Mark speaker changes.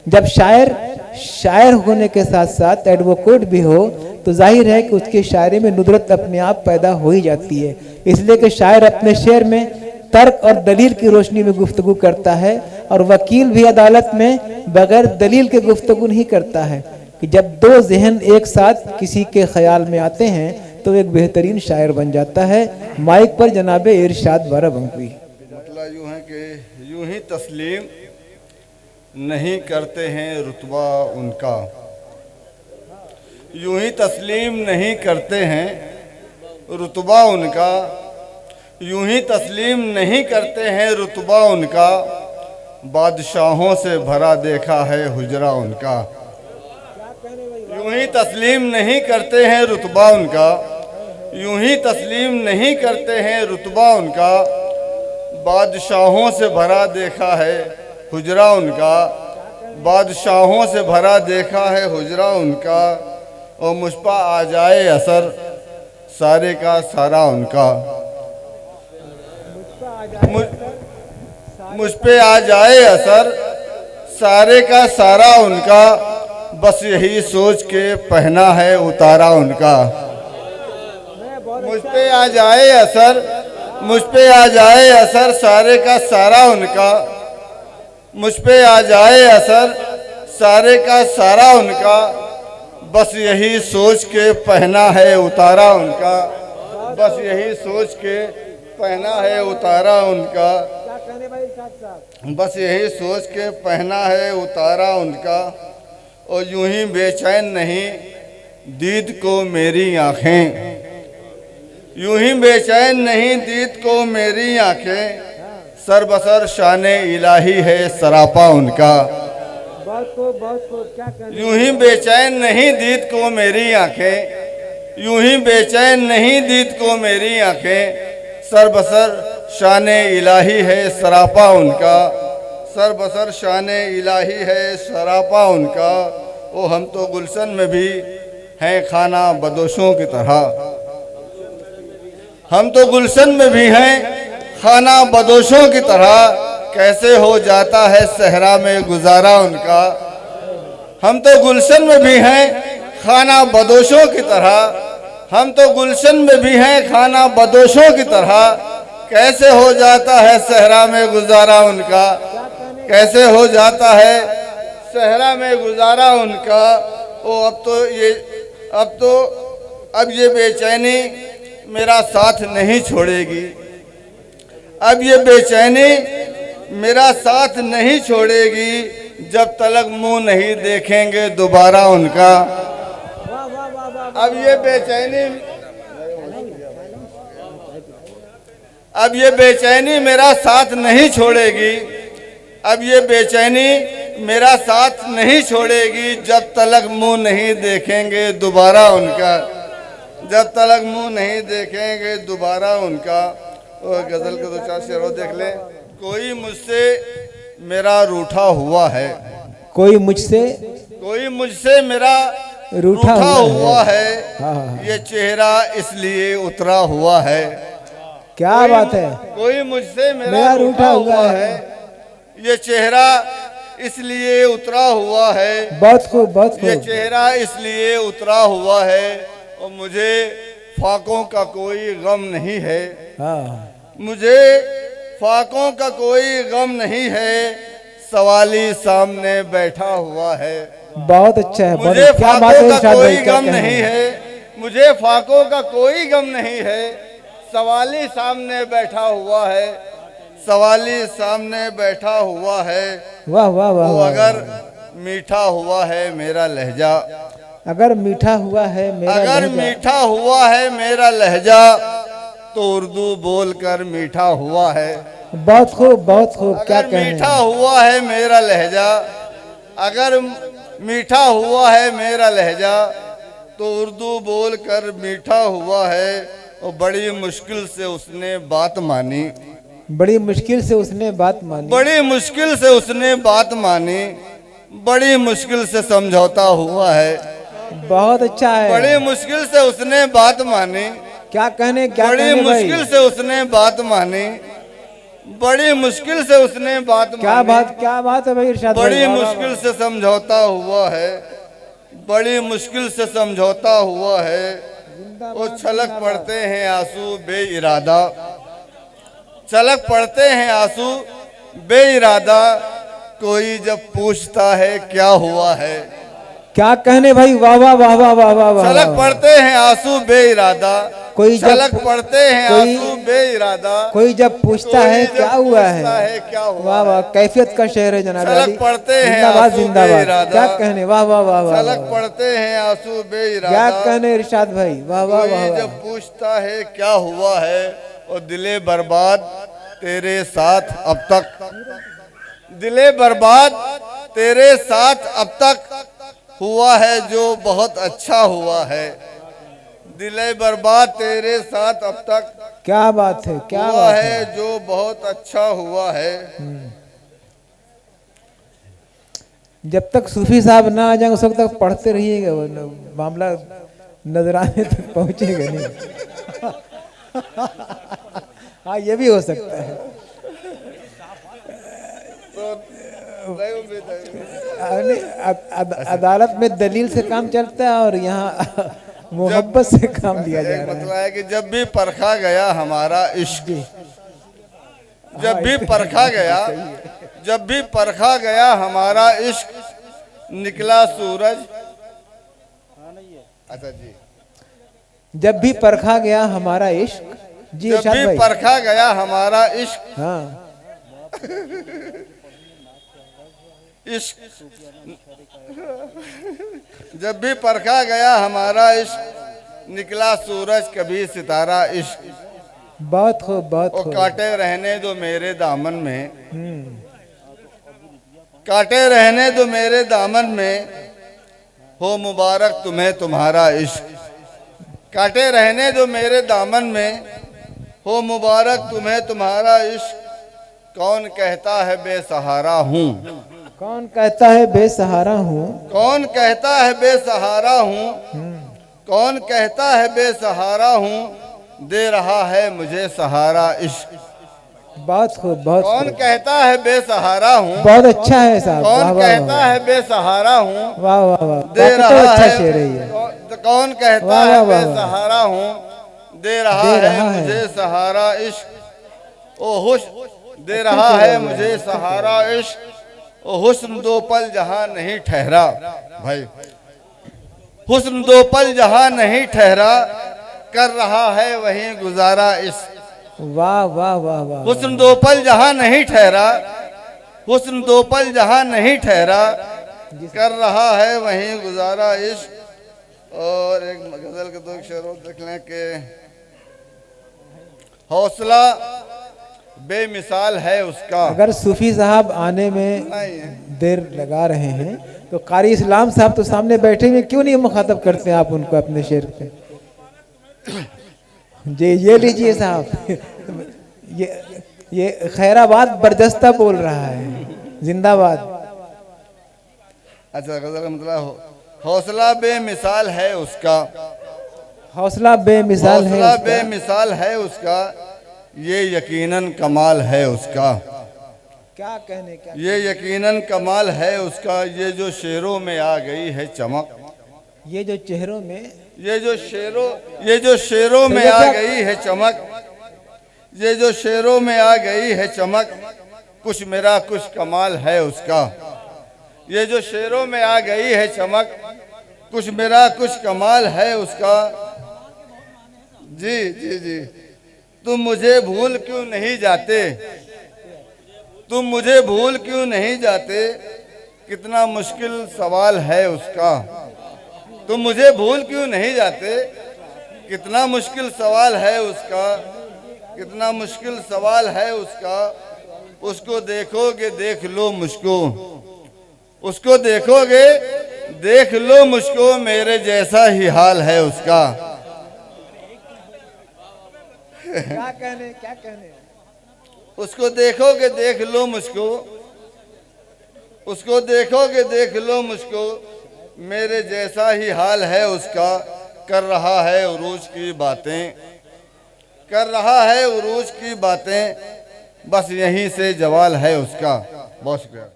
Speaker 1: जब शायर होने के साथ साथ एडवोकेट भी हो तो जाहिर है कि उसके शायरी में नुदरत अपने आप पैदा हो ही जाती है। इसलिए कि शायर अपने शेर में तर्क और दलील की रोशनी में गुफ्तगू करता है, और वकील भी अदालत में बगैर दलील के गुफ्तगू नहीं करता है। कि जब दो जहन एक साथ किसी के ख्याल में आते हैं तो एक बेहतरीन शायर बन जाता है। माइक पर जनाब इरशाद बाराबंकी।
Speaker 2: मतलब यूँ है कि यूँ ही तस्लीम नहीं करते हैं रुतबा उनका, यूँ ही तस्लीम नहीं करते हैं रुतबा उनका, यूँ ही तस्लीम नहीं करते हैं रुतबा उनका, बादशाहों से भरा देखा है हुजरा उनका। यूँ ही तस्लीम नहीं करते हैं रुतबा उनका, यूँ ही तस्लीम नहीं करते हैं रुतबा उनका, बादशाहों से भरा देखा है हुजरा उनका, बादशाहों से भरा देखा है हुजरा उनका। और मुझ पर आ जाए असर सारे का सारा उनका, मुझ पे आ जाए असर सारे का सारा उनका, बस यही सोच के पहना है उतारा उनका। मुझ पे आ जाए असर, मुझ पे आ जाए असर सारे का सारा उनका, मुझ पे आ जाए असर सारे का सारा उनका, बस यही सोच के पहना है उतारा उनका, बस यही सोच के पहना है उतारा उनका, बस यही सोच के पहना है उतारा उनका। और यूं ही बेचैन नहीं दीद को मेरी आँखें, यूं ही बेचैन नहीं दीद को मेरी आँखें, सर बसर शाने इलाही है सरापा उनका। यूं ही बेचैन नहीं दीद को मेरी आँखें, यूं ही बेचैन नहीं दीद को मेरी आँखें, सर बसर शाने इलाही है सरापा उनका, सर बसर शाने इलाही है सरापा उनका। ओ हम तो गुलशन में भी हैं खाना बदोशों की तरह, हम तो गुलशन में भी हैं खाना बदोशों की तरह, कैसे हो जाता है सहरा में गुजारा उनका। हम तो गुलशन में भी हैं खाना बदोशों की तरह, हम तो गुलशन में भी हैं खाना बदोशों की तरह, कैसे हो जाता है सहरा में गुजारा उनका, कैसे हो जाता है सहरा में गुजारा उनका। ओ अब ये बेचैनी मेरा साथ नहीं छोड़ेगी, अब ये बेचैनी मेरा साथ नहीं छोड़ेगी, जब तलक मुंह नहीं देखेंगे दोबारा उनका। अब ये बेचैनी मेरा साथ नहीं छोड़ेगी, अब ये बेचैनी मेरा साथ नहीं छोड़ेगी, जब तलक मुंह नहीं देखेंगे दोबारा उनका, जब तलक मुंह नहीं देखेंगे दोबारा उनका। और गजल के दो चार शेर और देख लें। कोई मुझसे मेरा रूठा हुआ है,
Speaker 1: कोई मुझसे
Speaker 2: मेरा रूठा हुआ है, ये चेहरा इसलिए उतरा हुआ है।
Speaker 1: क्या बात है।
Speaker 2: कोई मुझसे मेरा रूठा हुआ है, ये चेहरा इसलिए उतरा हुआ है,
Speaker 1: बहुत खूब, बहुत खूब।
Speaker 2: ये चेहरा इसलिए उतरा हुआ है। और मुझे फाकों का कोई गम नहीं है, मुझे फाकों का कोई गम नहीं है, सवाली सामने बैठा हुआ है।
Speaker 1: बहुत अच्छा है।
Speaker 2: मुझे फाकों का कोई गम नहीं है, मुझे फाकों का कोई गम नहीं है, सवाली सामने बैठा हुआ है, सवाली सामने बैठा हुआ है।
Speaker 1: वाह वाह वाह।
Speaker 2: तो अगर मीठा हुआ है मेरा लहजा,
Speaker 1: अगर मीठा हुआ है मेरा
Speaker 2: अगर मीठा हुआ है मेरा लहजा, तो उर्दू बोलकर मीठा हुआ है।
Speaker 1: बहुत खूब, बहुत खूब। क्या
Speaker 2: अगर मीठा हुआ है मेरा लहजा, अगर मीठा हुआ है मेरा लहजा, तो उर्दू बोलकर मीठा हुआ है। और बड़ी मुश्किल से उसने बात मानी,
Speaker 1: बड़ी मुश्किल से उसने बात मानी,
Speaker 2: बड़ी मुश्किल से उसने बात मानी, बड़ी मुश्किल से समझौता हुआ है।
Speaker 1: बहुत अच्छा है।
Speaker 2: बड़ी मुश्किल से उसने बात मानी,
Speaker 1: क्या कहने, क्या
Speaker 2: बड़ी
Speaker 1: कहने
Speaker 2: मुश्किल से उसने बात मानी, बड़ी मुश्किल से उसने बात मानी।
Speaker 1: क्या बात है भाई इरशाद भाई,
Speaker 2: बड़ी
Speaker 1: वाह, वाह,
Speaker 2: मुश्किल से समझौता हुआ है, बड़ी मुश्किल से समझौता हुआ है। वो छलक पड़ते हैं आंसू बेइरादा, छलक पड़ते हैं आंसू बेइरादा। कोई जब पूछता है क्या हुआ है,
Speaker 1: क्या कहने भाई, वाह वाह वाह वाह वाह वाह वाह।
Speaker 2: छलक पड़ते हैं आंसू बेइरादा,
Speaker 1: कोई जब
Speaker 2: छलक पड़ते हैं आंसू बेइरादा।
Speaker 1: कोई जब पूछता है क्या हुआ है,
Speaker 2: क्या हुआ,
Speaker 1: वाह वाह, कैफियत का शेर है जनाब अली।
Speaker 2: छलक पड़ते हैं
Speaker 1: जिंदाबाद
Speaker 2: आंसू
Speaker 1: जिंदाबाद,
Speaker 2: बेइरादा।
Speaker 1: क्या कहने, वाह वाह वाह वाह।
Speaker 2: छलक पड़ते हैं आंसू बेइरादा,
Speaker 1: क्या कहने इरशाद भाई, वाह वाह वाह।
Speaker 2: कोई जब पूछता है क्या हुआ है, और दिले बर्बाद तेरे साथ अब तक, दिले बर्बाद तेरे साथ अब तक हुआ है जो बहुत अच्छा हुआ है। दिले बर्बाद तेरे साथ अब तक
Speaker 1: क्या बात है, क्या
Speaker 2: हुआ
Speaker 1: बात
Speaker 2: है जो बहुत अच्छा हुआ है।
Speaker 1: जब तक सूफी साहब ना आ जाए उस वक्त तक पढ़ते रहिएगा, वो मामला नजराने तक पहुंचेगा नहीं। हाँ ये भी हो सकता है। अदालत में दलील से काम चलता है और यहाँ मोहब्बत से काम लिया जा रहा है।
Speaker 2: मतलब है कि जब भी परखा गया हमारा इश्क, जब भी परखा गया, जब भी परखा गया हमारा इश्क, निकला सूरज। अच्छा जी,
Speaker 1: जब भी परखा गया हमारा इश्क, जी
Speaker 2: जब भी परखा गया हमारा इश्क,
Speaker 1: हाँ
Speaker 2: इश्क, जब भी परखा गया हमारा इश्क, निकला सूरज कभी सितारा इश्क।
Speaker 1: बहुत खूब, बहुत
Speaker 2: वो
Speaker 1: खूब।
Speaker 2: काटे रहने दो मेरे दामन में, काटे रहने दो मेरे दामन में, हो मुबारक तुम्हें तुम्हारा इश्क। काटे रहने दो मेरे दामन में, हो मुबारक तुम्हें तुम्हारा इश्क। कौन कहता है बेसहारा हूँ,
Speaker 1: कौन कहता है बेसहारा हूँ,
Speaker 2: कौन कहता है बेसहारा हूँ, कौन कहता है बेसहारा हूँ, दे रहा है मुझे सहारा इश्क।
Speaker 1: बहुत खूब, बहुत
Speaker 2: कौन
Speaker 1: खूब।
Speaker 2: कहता है बेसहारा हूँ,
Speaker 1: बहुत अच्छा है साहब, वाह
Speaker 2: कौन
Speaker 1: वाह
Speaker 2: कहता है बेसहारा हूँ,
Speaker 1: वाह वाह वाह,
Speaker 2: दे रहा
Speaker 1: अच्छा
Speaker 2: है।
Speaker 1: शेर है ये।
Speaker 2: कौन कहता
Speaker 1: वाह,
Speaker 2: है
Speaker 1: वाह, वाह,
Speaker 2: बेसहारा हूँ, दे रहा है मुझे सहारा इश्क। ओ हुश दे रहा है मुझे सहारा इश्क। ओ हुस्न दो पल जहां नहीं ठहरा, भाई हुस्न दो पल जहां नहीं ठहरा, कर रहा है वहीं गुजारा इश्क।
Speaker 1: वाह वाह वाह वाह।
Speaker 2: हुस्न दो पल जहां नहीं ठहरा, हुस्न दो पल जहां नहीं ठहरा, कर रहा है वहीं गुजारा इश्क। और एक गजल के दो शेर देख लें कि हौसला बेमिसाल है उसका।
Speaker 1: अगर सूफी साहब आने में देर लगा रहे हैं तो कारी इस्लाम साहब तो सामने बैठे हुए, क्यों नहीं मुखातब करते हैं आप उनको अपने शेर पे? ये लीजिए साहब, ये खैराबाद बरदस्ता बोल रहा है, जिंदाबाद।
Speaker 2: अच्छा गजल मतलब हौसला बेमिसाल है उसका,
Speaker 1: हौसला बेमिसाल है,
Speaker 2: हौसला बेमिसाल है उसका, ये यकीनन कमाल है उसका।
Speaker 1: क्या कहने, क्या
Speaker 2: ये यकीनन कमाल है उसका। ये जो शेरों में आ गई है चमक,
Speaker 1: ये जो चेहरों में,
Speaker 2: ये जो शेरों में आ गई है चमक, ये जो शेरों में आ गई है चमक, कुछ मेरा कुछ कमाल है उसका। ये जो शेरों में आ गई है चमक, कुछ मेरा कुछ कमाल है उसका। जी जी जी, तुम मुझे भूल क्यों नहीं जाते, तुम मुझे भूल क्यों नहीं जाते, कितना मुश्किल सवाल है उसका। तुम मुझे भूल क्यों नहीं जाते, कितना मुश्किल सवाल है उसका, कितना मुश्किल सवाल है उसका। उसको देखोगे देख लो मुझको, उसको देखोगे देख लो मुझको, मेरे जैसा ही हाल है उसका।
Speaker 1: क्या कहने, क्या कहने।
Speaker 2: उसको देखोगे देख लो मुझको, उसको देखोगे देख लो मुझको, मेरे जैसा ही हाल है उसका। कर रहा है उरूज की बातें, कर रहा है उरूज की बातें, बस यहीं से जवाल है उसका। बहुत शुक्रिया।